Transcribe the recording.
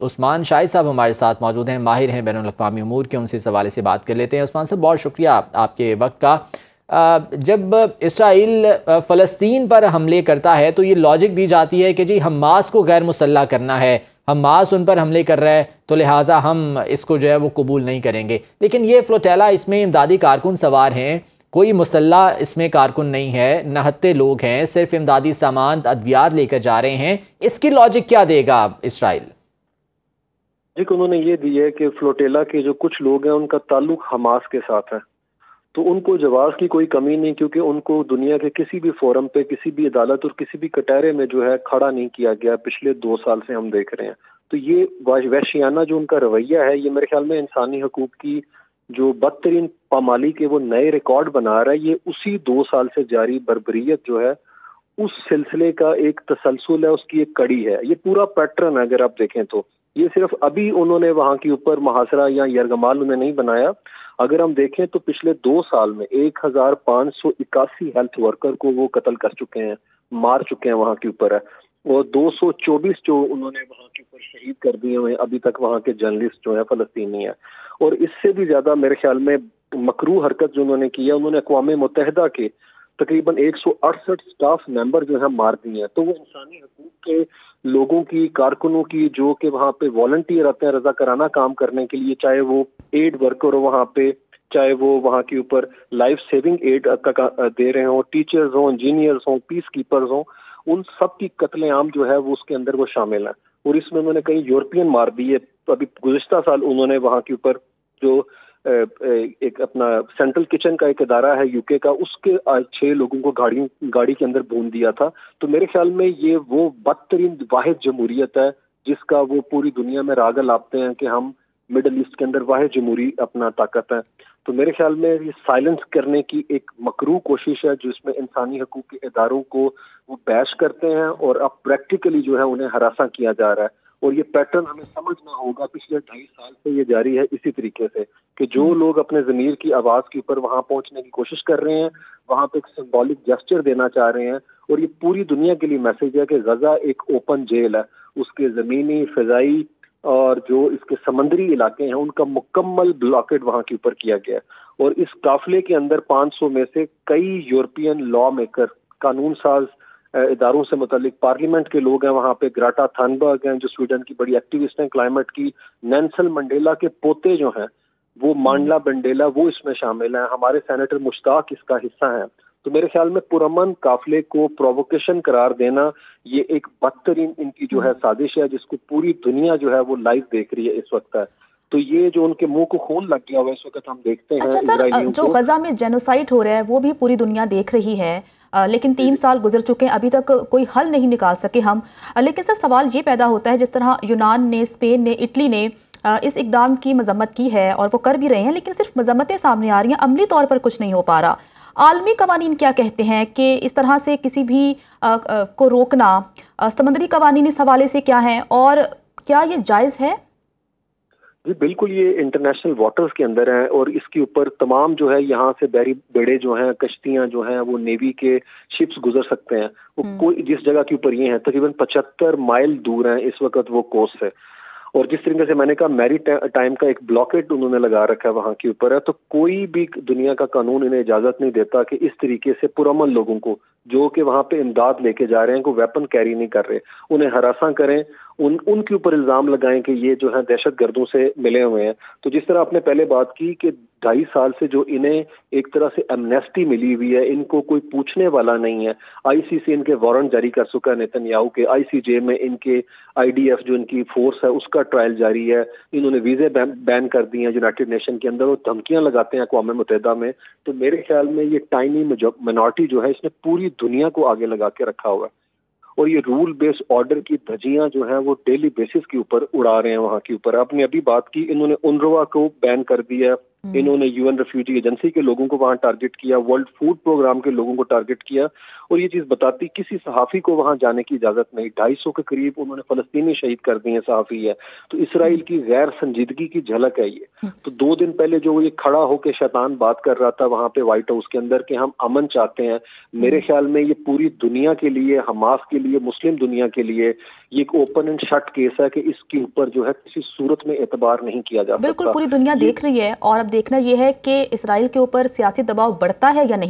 عثمان شاہد صاحب ہمارے ساتھ موجود ہیں، ماہر ہیں بین الاقوامی امور کے، ان سے اس حوالے سے بات کر لیتے ہیں۔ عثمان صاحب بہت شکریہ آپ کے وقت کا۔ جب اسرائیل فلسطین پر حملے کرتا ہے تو یہ لاجک دی جاتی ہے کہ جی حماس کو غیر مسلح کرنا ہے، حماس ان پر حملے کر رہا ہے تو لہٰذا ہم اس کو جو ہے وہ قبول نہیں کریں گے، لیکن یہ فلوٹیلا اس میں امدادی کارکن سوار ہیں، کوئی مسلح اس میں کارکن نہیں ہے، نہتے لوگ ہیں، صرف امدادی سامان ادویات لے کر جا رہے ہیں، اس کی لاجک کیا دے گا اسرائیل؟ جی انہوں نے یہ دی ہے کہ فلوٹیلا کے جو کچھ لوگ ہیں ان کا تعلق حماس کے ساتھ ہے، تو ان کو جواز کی کوئی کمی نہیں، کیونکہ ان کو دنیا کے کسی بھی فورم پہ، کسی بھی عدالت اور کسی بھی کٹہرے میں جو ہے کھڑا نہیں کیا گیا، پچھلے 2 سال سے ہم دیکھ رہے ہیں۔ تو یہ وحشیانہ جو ان کا رویہ ہے، یہ میرے خیال میں انسانی حقوق کی جو بدترین پامالی کے وہ نئے ریکارڈ بنا رہا ہے، یہ اسی 2 سال سے جاری بربریت جو ہے اس سلسلے کا ایک تسلسل ہے، اس کی ایک کڑی ہے، یہ پورا پیٹرن ہے۔ اگر آپ دیکھیں تو یہ صرف ابھی انہوں نے وہاں کے اوپر محاصرہ یا یرغمال انہیں نہیں بنایا، اگر ہم دیکھیں تو پچھلے 2 سال میں 1581 ہیلتھ ورکر کو وہ قتل کر چکے ہیں، مار چکے ہیں وہاں کے اوپر ہے، اور 224 جو انہوں نے وہاں کے اوپر شہید کر دیے ہوئے ابھی تک وہاں کے جرنلسٹ جو ہیں فلسطینی ہیں۔ اور اس سے بھی زیادہ میرے خیال میں مکروہ حرکت جو انہوں نے کی ہے، انہوں نے اقوام متحدہ کے تقریباً 168 سٹاف ممبر جو ہیں مار دیے ہیں۔ تو وہ انسانی حقوق کے لوگوں کی، کارکنوں کی، جو کہ وہاں پہ والنٹیئر آتے ہیں رضاکارانہ کام کرنے کے لیے، چاہے وہ ایڈ ورکر ہو وہاں پہ، چاہے وہ وہاں کے اوپر لائف سیونگ ایڈ دے رہے ہوں، ٹیچرز ہوں، انجینئرز ہوں، پیس کیپرز ہوں، ان سب کی قتل عام جو ہے وہ اس کے اندر وہ شامل ہیں۔ اور اس میں انہوں نے کئی یورپین مار دیے۔ ابھی گزشتہ سال انہوں نے وہاں کے اوپر جو ایک اپنا سینٹرل کچن کا ایک ادارہ ہے یو کے کا، اس کے 6 لوگوں کو گاڑی کے اندر بھون دیا تھا۔ تو میرے خیال میں یہ وہ بدترین واحد جمہوریت ہے جس کا وہ پوری دنیا میں راگ الاپتے ہیں کہ ہم مڈل ایسٹ کے اندر واحد جمہوری اپنا طاقت ہے۔ تو میرے خیال میں یہ سائلنس کرنے کی ایک مکروہ کوشش ہے، جس میں انسانی حقوق کے اداروں کو وہ بیش کرتے ہیں اور اب پریکٹیکلی جو ہے انہیں ہراساں کیا جا رہا ہے۔ اور یہ پیٹرن ہمیں سمجھنا ہوگا، پچھلے 2.5 سال سے یہ جاری ہے اسی طریقے سے، کہ جو لوگ اپنے ضمیر کی آواز کے اوپر وہاں پہنچنے کی کوشش کر رہے ہیں، وہاں پہ ایک سمبولک جسچر دینا چاہ رہے ہیں، اور یہ پوری دنیا کے لیے میسج ہے کہ غزہ ایک اوپن جیل ہے، اس کے زمینی، فضائی اور جو اس کے سمندری علاقے ہیں ان کا مکمل بلاکڈ وہاں کے اوپر کیا گیا ہے۔ اور اس قافلے کے اندر 500 میں سے کئی یورپین لا میکر، قانون ساز اداروں سے متعلق پارلیمنٹ کے لوگ ہیں وہاں پہ، گراٹا تھنبرگ ہیں جو سویڈن کی بڑی ایکٹیوسٹ ہیں کلائمیٹ کی، نیلسن منڈیلا کے پوتے جو ہیں وہ مانڈلا بنڈیلا، وہ اس میں شامل ہیں، ہمارے سینیٹر مشتاق اس کا حصہ ہیں۔ تو میرے خیال میں پرامن قافلے کو پرووکیشن قرار دینا یہ ایک بدترین ان کی جو ہے سازش ہے، جس کو پوری دنیا جو ہے وہ لائیو دیکھ رہی ہے اس وقت ہے۔ تو یہ جو ان کے منہ کو خون لگ گیا ہوا اس وقت ہم دیکھتے ہیں اسرائیلیوں کو۔ جو غزہ میں جینوسائیڈ ہو رہا ہے وہ بھی پوری دنیا دیکھ رہی ہے، لیکن 3 سال گزر چکے ہیں، ابھی تک کوئی حل نہیں نکال سکے ہم۔ لیکن سر سوال یہ پیدا ہوتا ہے، جس طرح یونان نے، اسپین نے، اٹلی نے اس اقدام کی مذمت کی ہے اور وہ کر بھی رہے ہیں، لیکن صرف مذمتیں سامنے آ رہی ہیں، عملی طور پر کچھ نہیں ہو پا رہا۔ عالمی قوانین کیا کہتے ہیں کہ اس طرح سے کسی بھی کو روکنا، سمندری قوانین اس حوالے سے کیا ہیں اور کیا یہ جائز ہے؟ جی بالکل، یہ انٹرنیشنل واٹرز کے اندر ہیں، اور اس کے اوپر تمام جو ہے یہاں سے بحری بیڑے جو ہیں، کشتیاں جو ہیں، وہ نیوی کے شپس گزر سکتے ہیں۔ وہ کوئی جس جگہ کے اوپر یہ ہیں تقریباً 75 مائل دور ہیں اس وقت وہ کوسٹ سے۔ اور جس طریقے سے میں نے کہا میری ٹائم کا ایک بلاکیڈ انہوں نے لگا رکھا ہے وہاں کے اوپر ہے، تو کوئی بھی دنیا کا قانون انہیں اجازت نہیں دیتا کہ اس طریقے سے پرامن لوگوں کو جو کہ وہاں پہ امداد لے کے جا رہے ہیں، کو ویپن کیری نہیں کر رہے، انہیں ہراساں کریں، ان کے اوپر الزام لگائیں کہ یہ جو ہے دہشت گردوں سے ملے ہوئے ہیں۔ تو جس طرح آپ نے پہلے بات کی کہ 2.5 سال سے جو انہیں ایک طرح سے ایمنیسٹی ملی ہوئی ہے، ان کو کوئی پوچھنے والا نہیں ہے، آئی سی سے ان کے وارنٹ جاری کر چکا ہے نیتن یاہو کے، آئی سی جے میں ان کے آئی ڈی ایف جو ان کی فورس ہے اس کا ٹرائل جاری ہے، انہوں نے ویزے بین کر دی ہیں یونائٹڈ نیشن کے اندر، اور دھمکیاں لگاتے ہیں اقوام متحدہ میں۔ تو میرے خیال میں یہ ٹائنی مائنورٹی جو ہے اس نے پوری دنیا کو آگے لگا کے رکھا ہوا ہے، اور یہ رول بیس آرڈر کی دھجیاں جو ہیں وہ ڈیلی بیسس کے اوپر اڑا رہے ہیں وہاں کے اوپر۔ آپ نے ابھی بات کی، انہوں نے UNRWA کو بین کر دیا، انہوں نے UN ریفیوجی ایجنسی کے لوگوں کو وہاں ٹارگٹ کیا، ورلڈ فوڈ پروگرام کے لوگوں کو ٹارگٹ کیا، اور یہ چیز بتاتی کسی صحافی کو وہاں جانے کی اجازت نہیں۔ 250 کے قریب انہوں نے فلسطینی شہید کر دیے ہیں، صحافی ہے۔ تو اسرائیل کی غیر سنجیدگی کی جھلک ہے یہ۔ تو 2 دن پہلے جو یہ کھڑا ہو کے شیطان بات کر رہا تھا وہاں پہ وائٹ ہاؤس کے اندر کہ ہم امن چاہتے ہیں، میرے خیال میں یہ پوری دنیا کے لیے، حماس کے لیے, مسلم دنیا کے لیے یہ ایک اوپن اینڈ شٹ کیس ہے کہ اس کے اوپر جو ہے کسی صورت میں اعتبار نہیں کیا جا سکتا. بالکل پوری دنیا دیکھ رہی ہے, اور اب دیکھنا یہ ہے کہ اسرائیل کے اوپر سیاسی دباؤ بڑھتا ہے یا نہیں.